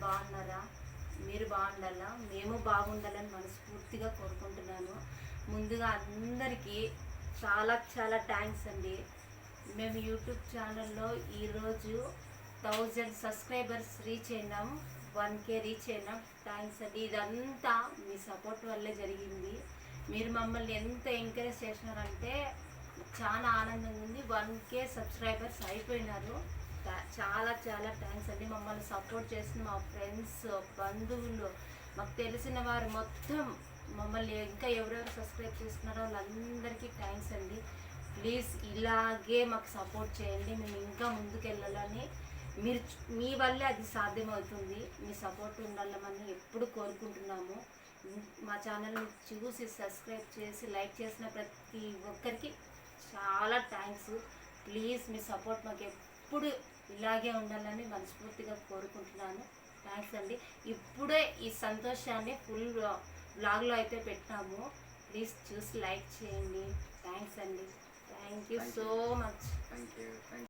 బాగున్నారా? మీరు బాగుండాలా, మేము బాగుండాలని మనస్ఫూర్తిగా కోరుకుంటున్నాను. ముందుగా అందరికీ చాలా చాలా థ్యాంక్స్ అండి. మేము యూట్యూబ్ ఛానల్లో ఈరోజు 1000 సబ్స్క్రైబర్స్ రీచ్ అయినాం, 1K రీచ్ అయినాం. థ్యాంక్స్ అండి. ఇదంతా మీ సపోర్ట్ వల్లే జరిగింది. మీరు మమ్మల్ని ఎంత ఎంకరేజ్ చేసినారంటే చాలా ఆనందంగా ఉంది. 1K సబ్స్క్రైబర్స్ అయిపోయినారు. చాలా చాలా థ్యాంక్స్ అండి. మమ్మల్ని సపోర్ట్ చేసిన మా ఫ్రెండ్స్, బంధువులు, మాకు తెలిసిన వారు మొత్తం మమ్మల్ని ఇంకా ఎవరెవరు సబ్స్క్రైబ్ చేస్తున్నారో వాళ్ళందరికీ థ్యాంక్స్ అండి. ప్లీజ్ ఇలాగే మాకు సపోర్ట్ చేయండి. మేము ఇంకా ముందుకు వెళ్ళాలని, మీ వల్లే అది సాధ్యమవుతుంది. మీ సపోర్ట్ ఉండాలని ఎప్పుడు కోరుకుంటున్నాము. మా ఛానల్ని చూసి సబ్స్క్రైబ్ చేసి లైక్ చేసిన ప్రతి ఒక్కరికి చాలా థ్యాంక్స్. ప్లీజ్ మీ సపోర్ట్ మాకు ఎప్పుడు ఇలాగే ఉండాలని మనస్ఫూర్తిగా కోరుకుంటున్నాను. థ్యాంక్స్ అండి. ఇప్పుడే ఈ సంతోషాన్ని ఫుల్ బ్లాగ్లో అయితే పెట్టాము. ప్లీజ్ చూసి లైక్ చేయండి. థ్యాంక్స్ అండి. Thank you so much.